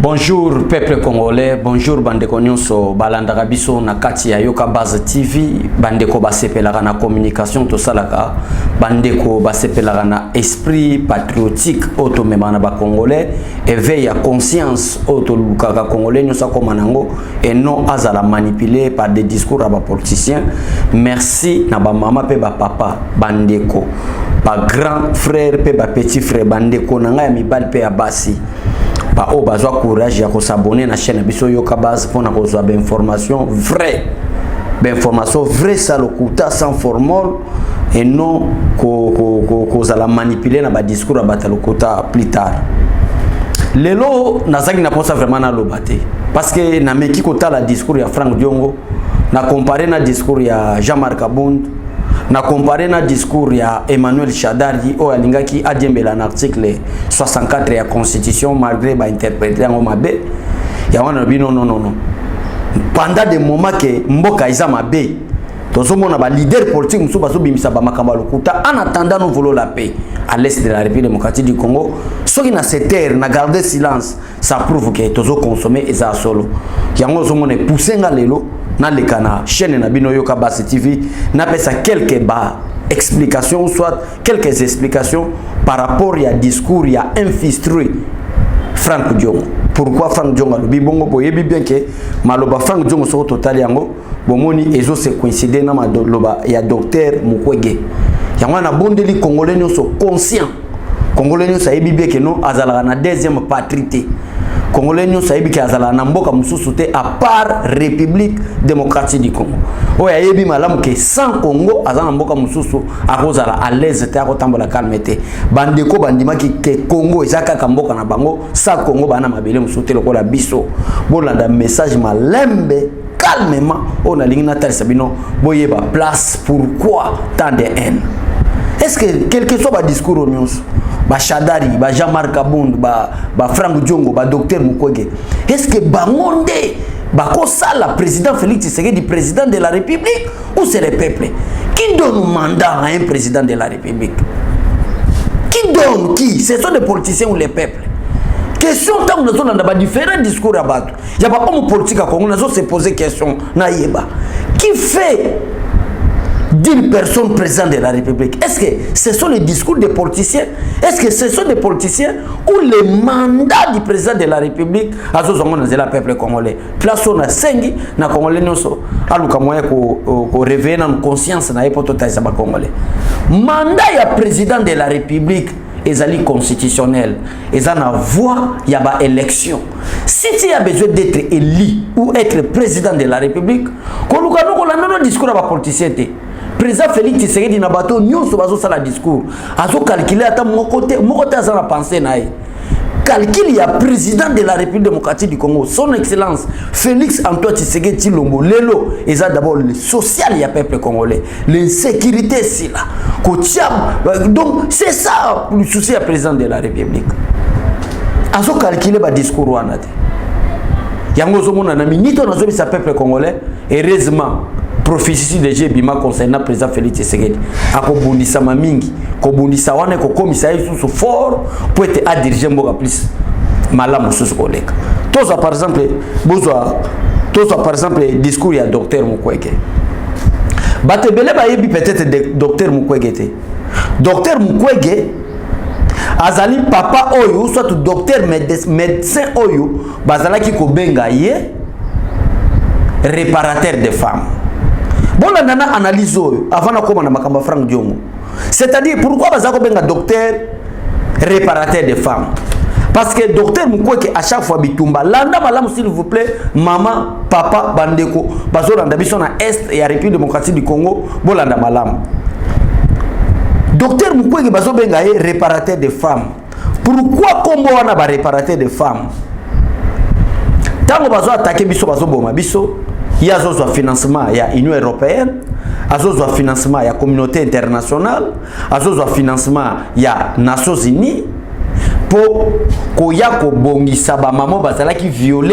Bonjour peuple congolais, bonjour bandeko nyonso balandaka biso na kati ya Yoka Base TV, bandeko basepelaka na communication tosalaka, bandeko basepelaka na esprit patriotique automema na ba congolais, éveil ya conscience autolukaka congolais nyonso koma nango et non azala manipulé par des discours à ba politiciens. Merci na ba mama pe ba papa bandeko, ba grand frère pe ba petit frère bandeko nanga ya mibali pe ya basi. Ba o bazwa courage ya ko s'abonner na chaîne biso Yoka Base pour na kozwa ba information vraie. Ba information vraie ça lokuta sans formol et non ko za la manipuler na ba discours ba lokuta plus tard. Lelo nazaki na posa vraiment na lobate parce que na meki kota la discours ya Frank Diongo na comparer na discours ya Jean-Marc Abound na comparer na discours ya Emmanuel Shadari o alingaki adiembela na article 64 ya constitution malgré ba interpréter en mabe ya wana bino non pendant des moments que mboka isa mabe tozomona ba leader politique musu baso bimisa ba makamba lokuta en attendant nous voulons la paix à l'est de la République démocratique du Congo. Ce qui na cette terre na garder silence ça prouve que tozo consommer eza solo yango zomona poussenga lelo na le kana chaîne na bino Yoka Base TV na pesa quelques explications soit quelques explications par rapport à discours ya infiltré Frank Diongo. Pourquoi Frank Diongo lobi bongo boyebi bien que maloba Frank Diongo so total yango bomoni ezo se coïncider na maloba ya docteur Mukwege yango na bondeli congolais nyonso conscient congolais nyonso ayebi bien que non azala na deuxième patrie. Congolais nous sahibi ki azala na mboka mususu te à part République démocratique du Congo. Oya yebi malamu ke sans Congo azala mboka mususu akozala à l'aise te akotambola calme te. Bandeko bandima ki ke Congo ezaka ka mboka na bango sa Congo bana mabele mususu te lokola biso. Bolanda message malembe calmement on a lingina tal sabino boyeba place pourquoi tant de haine. Est-ce que quel que soit ba discours news ba Shadari, ba Jean-Marc Abound, ba Frank Diongo, ba docteur Mukwege, est-ce que bangonde ba kosala président Félix Tshisekedi président de la République ou c'est le peuple qui donne mandat à un président de la République? Qui donne qui? Ce sont des politiciens ou les peuples? Question tant que nous avons différents discours à battre. Il n'y a pas de politique à Congo, nous avons se poser question naïba. Qui fait d'une personne présidente de la République? Est-ce que ce sont les discours des politiciens? Est-ce que ce sont des politiciens ou les mandats du président de la République à ce moment dans le peuple congolais? Place on a sengi na congolais noso aluka moya ko réveiller na conscience na epoto taisa ba congolais. Mandat ya président de la République ezali constitutionnel, ezana voix ya ba élection. Si tu as besoin d'être élu ou être président de la République, koluka no la non discours ba politicien te. Président Félix Tshisekedi na bato nyonso bazo sala discours azo calculer ata mokote azana penser nae calcul ya président de la République démocratique du Congo son excellence Félix Antoine Tshisekedi Tshilombo lelo eza d'abord le social ya peuple congolais l'insécurité si là donc c'est ça le souci ya président de la République azo calculer ba discours wana te yango zo mona na minito nazo bisa peuple congolais heureusement prophétie de Jebima concernant président Félix Tshisekedi akobundisa mamingi kobundisa wana ko komisa sous fort pour être à diriger mboka plus malamu sous koleka toza par exemple discours ya docteur Mukwege batebele ba yebi peut-être de docteur Mukwege te docteur Mukwege azali papa oyo soit docteur médecin oyo bazalaki ko benga ye réparateur de femmes. Bon, on a analysé avant de commencer à Frank Diongo. C'est-à-dire, pourquoi on a un docteur réparateur de femmes? Parce que docteur Mukwege à chaque fois bitumba landa malam s'il vous plaît maman papa bandeko bazo landa biso na est et la République démocratique du Congo bolanda malam. Docteur Mukwege bazo benga réparateur de femmes. Pourquoi Congo on a ba réparateur de femmes? Tango bazo attaquer biso bazo boma biso il y a un financement, il y a l'Union européenne, il y a un financement, il y a la communauté internationale, il y a un financement, il y a les Nations Unies, pour qu'il y ait un maman qui viole,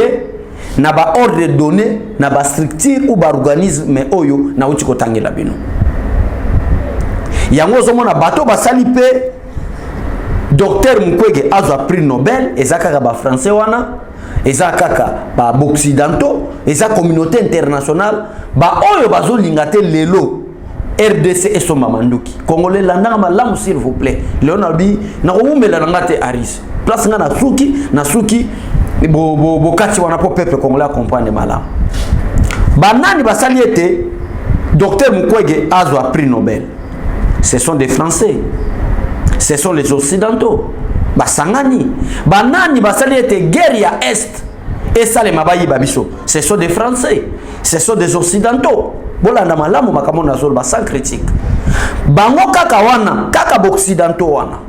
na ba ordre donné, na ba structure ou ba organisme oyo na uti kotangela bino. Yango zomo na bato ba salipe docteur Mukwege a prix Nobel ezaka ba français wana eza kaka ba occidentaux, eza communauté internationale, ba oyo bazo lingate lelo RDC et son mamanduki. Congolais landa malamu s'il vous plaît. Leonabi na umela ngate Aris. Place nga na suki bo kati wana po peuple congolais comprendre malamu. Banani basali ete Docteur Mukwege azwa prix Nobel. Ce sont des Français. Ce sont les Occidentaux. Basangani. Banani basali ete guerre ya Est. Et ça les mabayi babiso. Ce sont des Français. Ce sont des Occidentaux. Bolanda malamu makamona zolo sans critique. Bango kaka wana, kaka Occidentaux wana.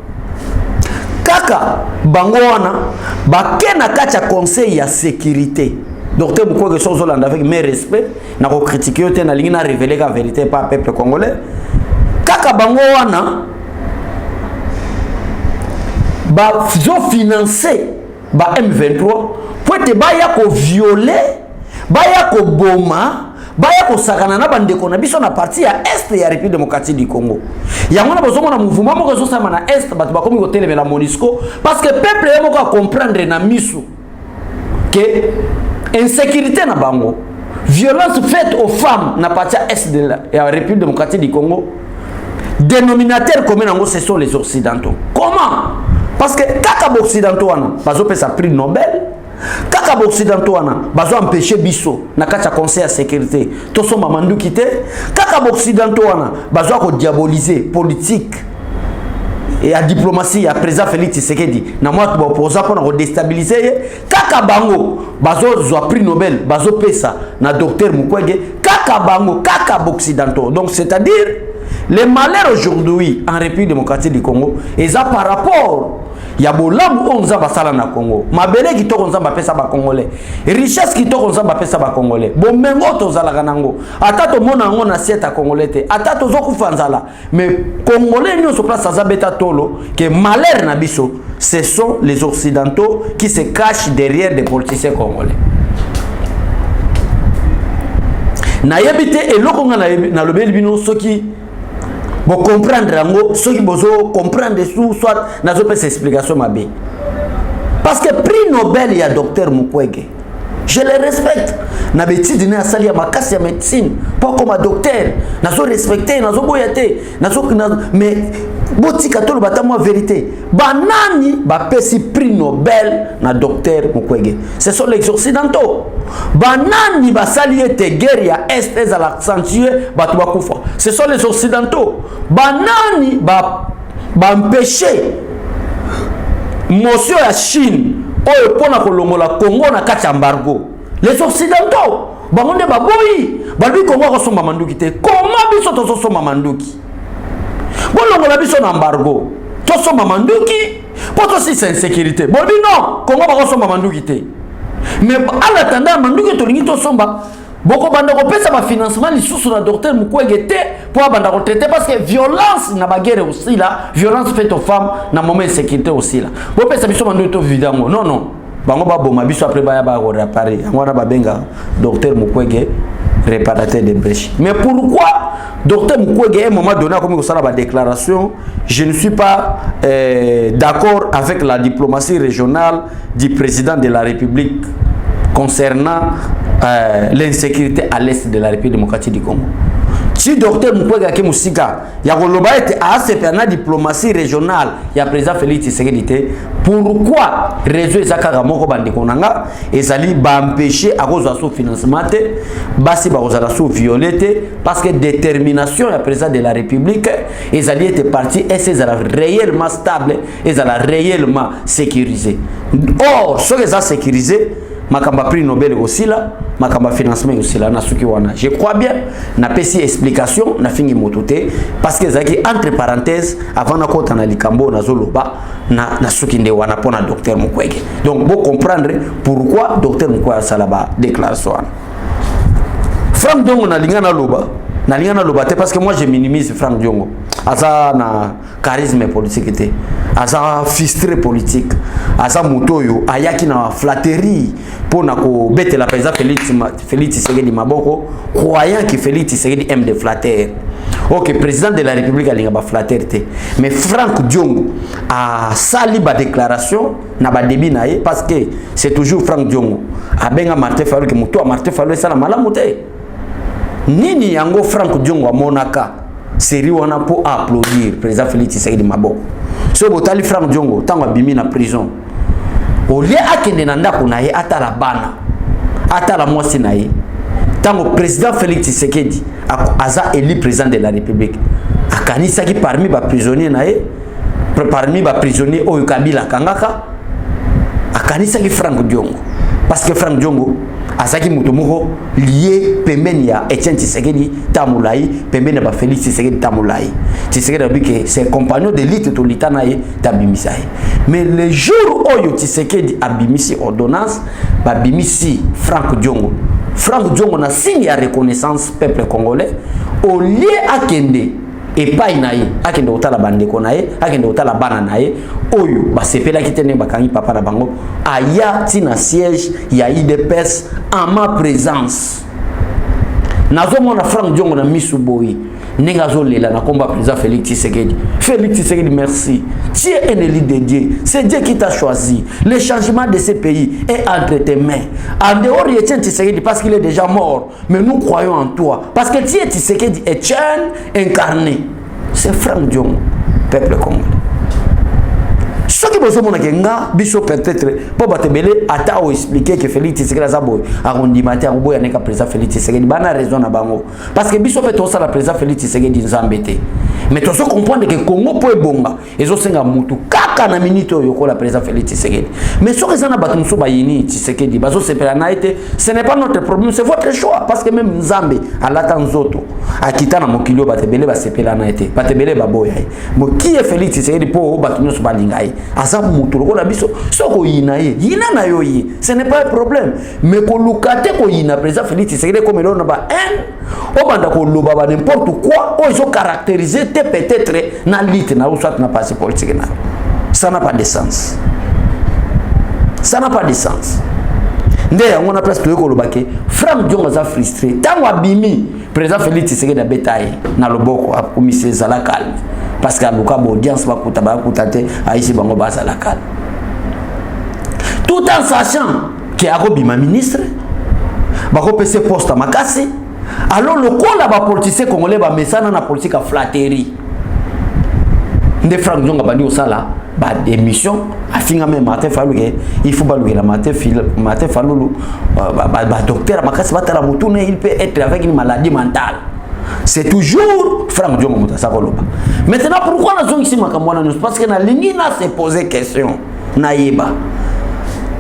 Kaka bango wana, bakena kacha conseil ya sécurité. Docteur Mukwege Sozolanda avec mes respects, na ko critiquer yote na lingi na révéler la vérité par peuple congolais. Kaka bango wana ba zo financer ba M23 pour te baya ko violer, baya ko boma, baya ko sakana na bandeko na biso na partie ya Est ya République démocratique du Congo. Ya ngona bozo na mouvement moko zo sama na Est batu ba komi ko telemela MONUSCO parce que peuple yemo ko comprendre na misu que insécurité na bango, violence faite aux femmes na partie Est de la République démocratique du Congo, dénominateur commun en gros ce sont les Occidentaux. Comment? Parce que kaka Occidentaux wana bazo pesa prix Nobel, kaka Occidentaux wana bazo empêcher biso na kacha conseil à sécurité to so mamandu kité, kaka Occidentaux wana bazo ko diaboliser politique et à diplomatie à président Félix Tshisekedi na moi to opposant pour déstabiliser kaka bango bazo zo prix Nobel bazo pesa na docteur Mukwege kaka bango kaka Occidentaux. Donc c'est-à-dire les malheurs aujourd'hui en République démocratique du Congo et ça par rapport ya bolamu onza basala na Congo mabele kitoko onza bapesa ba congolais richesse kitoko onza bapesa ba congolais bomengo tozala kanango ata to mona ngo na sieta congolais te ata to zokufa nzala mais congolais nyo so place za beta tolo que malheur na biso ce sont les occidentaux qui se cachent derrière des politiciens congolais na yebite eloko nga na lobeli bino soki bon comprendre ngo ceux qui bozo comprendre sous soit nazo pesa explication mabe parce que prix Nobel il y a docteur Mukwege je le respecte na beti dina sali ya makasi ya médecine pas comme un docteur nazo respecter nazo boyate nazo mais botika tolo batamo vérité banani ba pesi prix Nobel na docteur Mukwege ce sont les occidentaux banani basali ete guerre ya Est à l'accentuer batu bakufa ce sont les occidentaux banani ba empêcher motion ya Chine oyo pona kolongola Congo na kati embargo les occidentaux bangonde baboyi balbi Congo ko somba manduki te comment biso to somba manduki bolongola biso na embargo to somba manduki poto si c'est insécurité bolbi non Congo ba ko somba manduki te mais en attendant manduki to lingi to somba boko banda ko pesa ba financement lisusu na docteur Mukwege te pour banda ko traiter parce que violence na ba guerre aussi là violence faite aux femmes na moment insécurité aussi là bo pesa biso manduki to vidango non bango ba boma biso après ba ya ba ko réparer ngona ba benga docteur Mukwege réparateur de brèches. Mais pourquoi docteur Mukwege à un moment donné comme ça la déclaration je ne suis pas d'accord avec la diplomatie régionale du président de la République concernant l'insécurité à l'est de la République démocratique du Congo. Si docteur Mukwege ke musika ya koloba ete ACP na diplomatie régionale ya président Félix Tshisekedi pourquoi réseau ezaka moko bandeko nanga ezali ba empêcher à cause de son financement basi ba kozala sous violete parce que détermination ya président de la République ezali était parti et c'est réellement stable ezala réellement sécurisé. Or ce que ça sécurisé makamba prix Nobel aussi là makamba financement aussi là na suki wana je crois bien na pesi explication na fingi mototé parce que zaki entre parenthèses avant na kota na likambo na zoloba na suki nde wana pona docteur Mukwege donc vous comprendre pourquoi docteur Mukwege salaba déclaration Franck Diongo na lingana loba te parce que moi je minimise Franck Diongo asa na charisme politique te asa fistre politique asa mutoyo ayaki na flatterie pour na ko bete la président Félix Tshisekedi maboko croyant que Félix Tshisekedi aime des flatteurs Ok, président de la République alinga ba flatterté. Mais Franck Diongo a sali ba déclaration na ba débit naé parce que c'est toujours Franck Diongo. A benga Martin Fayulu que muto Martin Fayulu ça na malamu te. Nini yango Franck Diongo a monaka série wana pour applaudir président Félix Tshisekedi Maboko. So botali Franck Diongo tango abimi na prison. Au lieu akende na ndako naé ata la bana. Ata la mwasi naé. Tango président Félix Tshisekedi aza élu président de la République akanisa ki parmi ba prisonniers naé parmi ba prisonniers oyo Kabila kangaka akanisa ki Franck Diongo parce que Franck Diongo azaki muto moko lié pembeni ya Etienne Tshisekedi tamulai pembeni ba Félix Tshisekedi tamulai Tshisekedi a dit que ses compagnons de lutte to litana ye tabimisaye mais le jour oyo Tshisekedi abimisi ordonnance ba bimisi Franck Diongo Diongo na signe ya reconnaissance peuple congolais au lieu akende epai naye akende otala bandeko naye akende otala bana naye oyo basepela kitene bakangi papa na bango aya tina siège ya IDPS en ma présence nazo mona Franck Diongo na misuboyi nenga zolela na combat président Félix Tshisekedi. Félix Tshisekedi, merci. Tu es un élu de Dieu. C'est Dieu qui t'a choisi. Le changement de ce pays est entre tes mains. En dehors de Etienne Tshisekedi parce qu'il est déjà mort. Mais nous croyons en toi. Parce que tu es Tshisekedi, Etienne incarné. C'est Franck Diongo, peuple congolais. Ce qui besoin de nga biso peut-être pour batebele ata o expliquer que Félix Tshisekedi azabo arrondimate en boya neka président Félix Tshisekedi bana raison na bango parce que biso peut ça la président Félix Tshisekedi nzambete mais tu dois comprendre que Congo po ebonga ezo senga mutu kaka na minute oyo ko la président Félix Tshisekedi mais ce que ça na batu muso bayini Tshisekedi bazo sepela na été ce n'est pas notre problème c'est votre choix parce que même Nzambe alata nzoto akita na mokilio batebele ba sepela na été batebele baboya mo qui est Félix Tshisekedi po batu muso balingai azabu mutu lokola biso soko yina ye yina na yo ye ce n'est pas un problème mais ko lukate ko yina président Félix Tshisekedi comme l'on ba un o banda ko loba ba n'importe quoi o ils ont caractérisé peut-être na lutte na ou soit na passé politique na ça n'a pas de sens ça n'a pas de sens ndé on a presque ko lobake Franck Diongo za frustré tango abimi président Félix Tshisekedi betaye na loboko a commissaire zala calme parce que aluka bo audience ba kutate aïsi bango ba zala calme tout en sachant que akobima ministre ba ko pese poste makasi alors le kola ba politicien congolais ba mesana na politique a flatterie ndé Franck Diongo bandi osala ba démission afinga même Martin Fayulu il faut ba la Martin Fayulu ba docteur makasi batala mutune il peut être avec une maladie mentale c'est toujours Franck Diongo mutasa koloba maintenant pourquoi la zone ici makamwana parce que na lingi na se poser question na yeba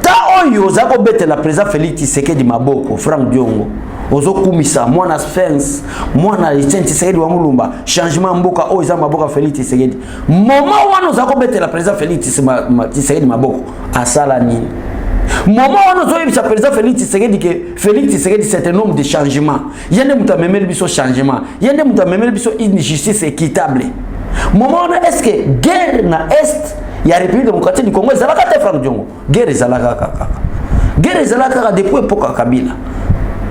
ta oyo za ko bete la président Félix Tshisekedi Maboko Franck Diongo ozo kumisa mwana Sphinx mwana Etienne Tshisekedi wa Mulumba changement mboka o za Maboka Félix Tshisekedi moment wana za ko bete la président Félix Tshisekedi Maboko asala nini moment wana zo yebisa président Félix Tshisekedi que Félix Tshisekedi c'est un homme de changement yende muta memeli biso changement yende muta memeli biso une justice équitable moment wana est-ce que guerre na est ya République démocratique du Congo ezalaka te Franck Diongo guerre ezalaka kaka guerre ezalaka depuis époque Kabila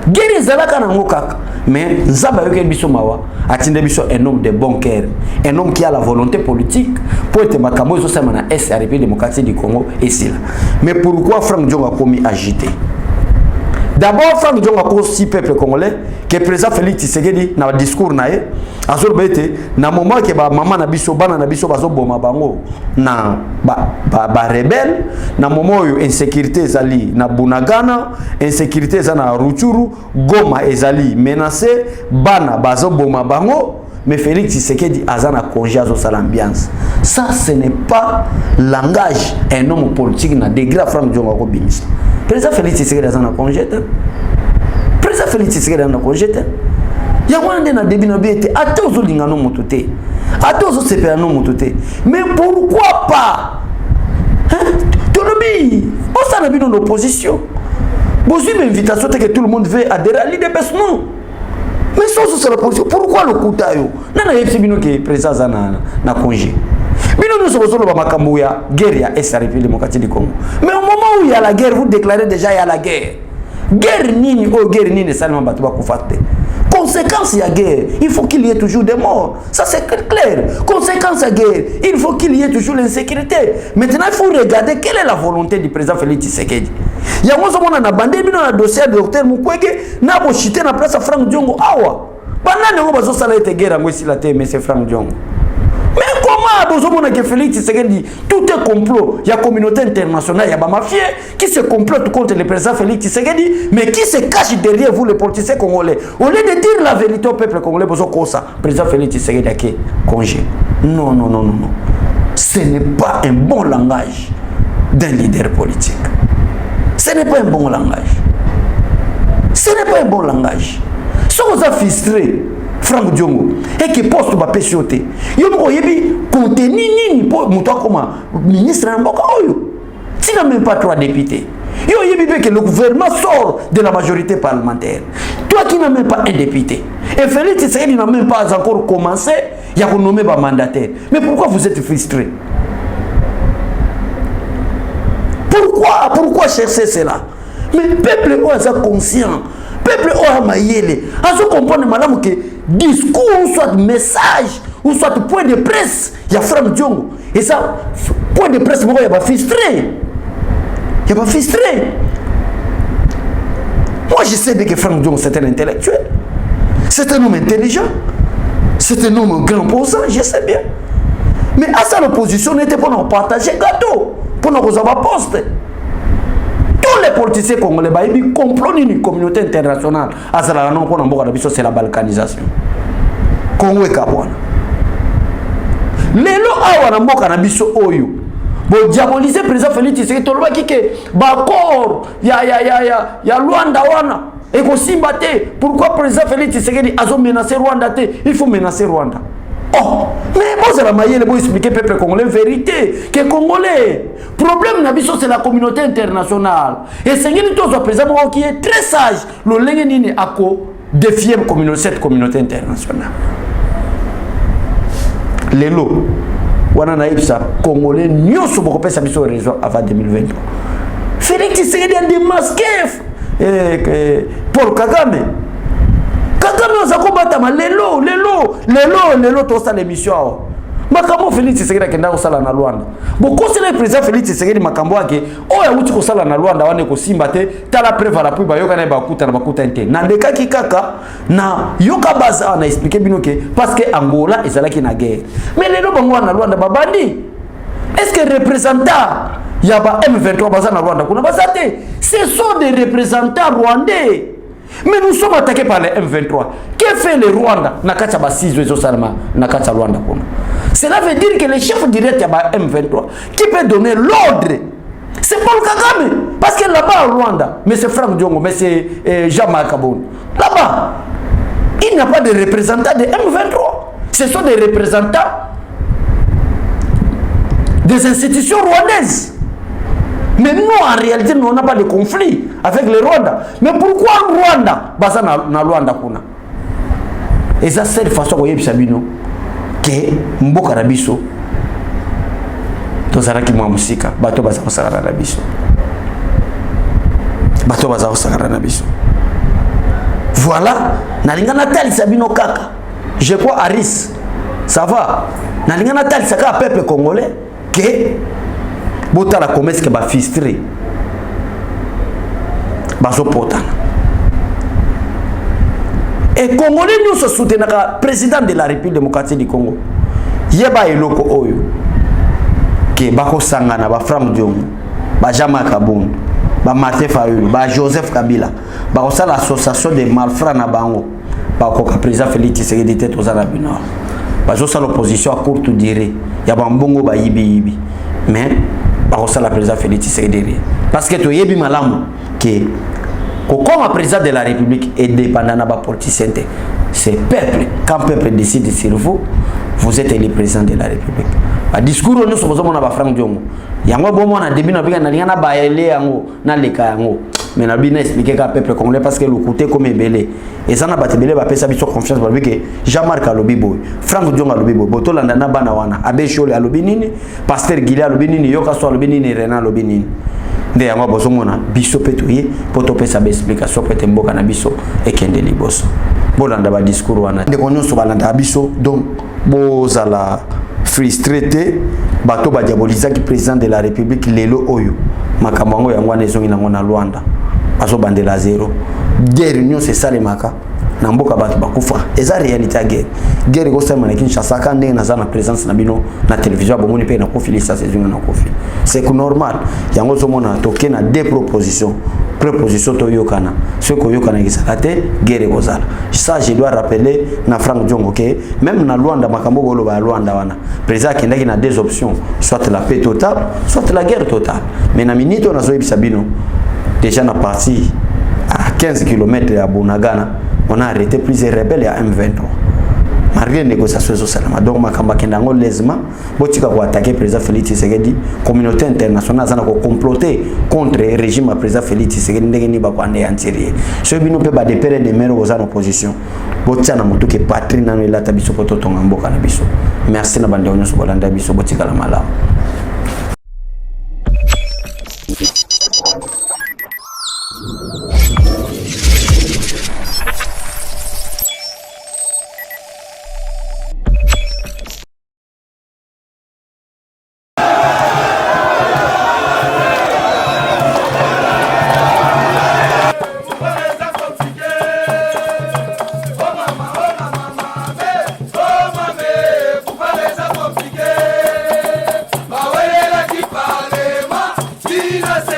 guerre ezalaka nango kaka mais nzaba yoke biso mawa atinde biso un homme de bon cœur un homme qui a la volonté politique pour être makambo zo sama na est ya République démocratique du Congo et c'est là mais pourquoi Franck Diongo a commis agité d'abord Franck Diongo a aussi peuple congolais que président Félix Tshisekedi na discours nae azolbete na moment que ba maman na biso bana na biso bazo boma bango na ba rebelle na moment oyo insécurité ezali na Bunagana insécurité ezali na Rutshuru Goma ezali menacé bana bazo boma bango mais Félix Tshisekedi azana congé azo sala ambiance ça ce n'est pas langage un homme politique na degré Franck Diongo ko bimisa président Félix Tshisekedi azana congé président Félix Tshisekedi azana congé ya wande na début na biete ate ozolinga no moto te ate ozosepela no moto te mais pourquoi pas tolobi osana bino d'opposition bozwi invitation que tout le monde veut adhérer à l'IDPS non mais ça c'est la position pourquoi le kutayo nana yepsi bino ke président azana na congé bino nous sommes solo ba makambo ya guerre ya est République démocratique du Congo mais au moment où il y a la guerre vous déclarez déjà il y a la guerre nini o guerre nini seulement batu ba kufate Conséquence de la guerre, il faut qu'il y ait toujours des morts. Ça c'est clair. Conséquence de la guerre, il faut qu'il y ait toujours l'insécurité. Maintenant, il faut regarder quelle est la volonté du président Félix Tshisekedi. Il y a un bandé qui a un dossier de docteur Mukwege, n'a pas chité na place à Franck Diongo. Awa. Pendant que vous avez été guerre, moi, si la terre, mais c'est Franck Diongo. Mais comment vous avez Félix Tshisekedi, tout est complot. Il y a la communauté internationale, il y a des mafieux qui se complotent contre le président Félix Tshisekedi, mais qui se cachent derrière vous, les politiciens congolais. Au lieu de dire la vérité au peuple congolais, vous avez ça. Le président Félix Tshisekedi a congé. Non, non, non, non, non. Ce n'est pas un bon langage d'un leader politique. Ce n'est pas un bon langage. Ce n'est pas un bon langage. Si vous avez frustré Franck Diongo et que poste va péchoter, yo mo yebi contenu nini pour muto comme ministre na mboka oyo. Tu n'as même pas 3 députés. Yo yebi que le gouvernement sort de la majorité parlementaire. Toi qui n'as même pas un député. Et Félix Tshisekedi n'a même pas encore commencé, il y a nommé un mandataire. Mais pourquoi vous êtes frustré? Pourquoi chercher cela? Mais le peuple est conscient. Le peuple est maïele. À ce comprendre, madame, que discours, soit message, ou soit point de presse, il y a Franck Diongo. Et ça, point de presse, il n'y a pas frustré. Il n'y a pas frustré. Moi, je sais bien que Franck Diongo, c'est un intellectuel. C'est un homme intelligent. C'est un homme grand posant, je sais bien. Mais à ça, l'opposition n'était pas pour partager gâteau, pour nous avoir poste. Tous les politiciens congolais, ils complotent une communauté internationale. À ça, c'est la balkanisation. Congo et Kabwana. Lelo awa na mboka na biso oyo. Bo diaboliser président Félix Tshisekedi toloba kike bakor ya Rwanda wana et ko simbate. Pourquoi président Félix Tshisekedi azo menacer Rwanda te? Il faut menacer Rwanda. Oh, mais bon, c'est la maille, pour expliquer au peuple congolais la vérité. Que Congolais, problème nabiso c'est la communauté internationale. Et c'est un président qui est très sage. Le Lengenine a défié cette communauté internationale. Lelo, wana na ibsa Congolais nyoso boko pesa biso raison avant 2023. Félix Tshisekedi a démasqué Paul Kagame. Kagame oza kobatama lelo tosala émission. Makambo Félix Tshisekedi akenda kosala na Rwanda. Bokosi le président Félix Tshisekedi makambo yake oya uti kosala na Rwanda wane kosimba te tala preuve la puis bayoka na bakuta nte. Na ndeka kikaka na yoka baza na expliquer binoke parce que Angola ezalaki na guerre. Mais lelo bango na Rwanda babandi. Est-ce que représentant ya ba M23 baza na Rwanda kuna bazate? Ce sont des représentants rwandais. Mais nous sommes attaqués par les M23. Que fait le Rwanda? Nakacha Basizo et Salma, Nakacha Rwanda. Cela veut dire que le chef direct de M23 qui peut donner l'ordre, c'est Paul Kagame. Parce que là-bas au Rwanda, mais c'est Franck Diongo, mais c'est Jean-Marc Kabon. Là-bas, il n'y a pas de représentants de M23. Ce sont des représentants des institutions rwandaises. Mais nous, en réalité, nous n'avons pas de conflit avec le Rwanda. Mais pourquoi le Rwanda? Basa na Rwanda kuna. Et ça, c'est de façon que Sabino que Mboka Rabiso, Tozaraki Mwamusika, Bato Baza Osakara Rabiso. Bato Baza Osakara Rabiso. Voilà. Nalinga Natali Sabino Kaka. Je crois Aris. Ça va. Nalinga Natali Saka peuple congolais que bota la commerce que ba fistré bazo potana et congolais nous se soutenir président de la République démocratique du Congo yeba eloko oyo ke bako sangana ba Franck Diongo ba Jean-Marc Kabon ba Martin Fayulu ba Joseph Kabila ba ko sala association de malfrats na bango ba ko président Félix Tshisekedi tete aux Arabes ba zo sala opposition à courte durée ya ba mbongo ba yibi mais par la président Félix Tshisekedi parce que tu yebi malamu que comme le président de la République est dépendant de la politicien, c'est peuple. Quand le peuple décide sur vous, vous êtes le président de la République. Le discours nous sommes à Franck Diongo. Yango bon on a début na bika na lingana ba ele yango na leka yango. Mais na bina expliquer ka peuple congolais parce que le côté comme belé et ça na batebele ba pesa biso confiance ba que Jean-Marc Alobibo, Franck Diongo Alobibo, boto landa na bana wana, Abe Shole Alobinini, Pasteur Guilé Alobinini, Yoka So Alobinini, Renan Alobinini. Nde yango bozo mona biso petoye poto pesa ba explication pete mboka na biso et kende liboso. bolanda ba discours wana ndeko nyonso balanda biso donc bozala frustré bato ba diabolisaki président de la république lelo oyo makambo yango yango ezongi nango na Luanda azo bandela zéro guerre union c'est ça les maka na mboka bato bakufa eza réalité guerre ko sema na Kinshasa ka ndenge na na présence na bino na télévision bomoni pe na kofi lisa saison na kofi c'est normal yango zo mona toke na deux propositions to yokana ce ko yokana gisate guerre kozala ça je dois rappeler na Frank Diongo que même na Luanda makambo bolo ba Luanda wana président kindaki na deux options soit la paix totale soit la guerre totale mais na minute on a zoyebisa bino déjà na partie à 15 km à Bunagana on a arrêté plusieurs rebelles à M23 malgré les négociations salama donc makamba kendango lesma botika ko attaquer président Félix Tshisekedi communauté internationale zana ko comploter contre le régime président Félix Tshisekedi ndenge ni ba ko anéantir so bino pe ba de pere de mero aux opposition botia na mutu ke patrie na la tabiso poto tonga mboka na biso merci na bande onyo so bolanda biso botika la mala. Parlez-moi,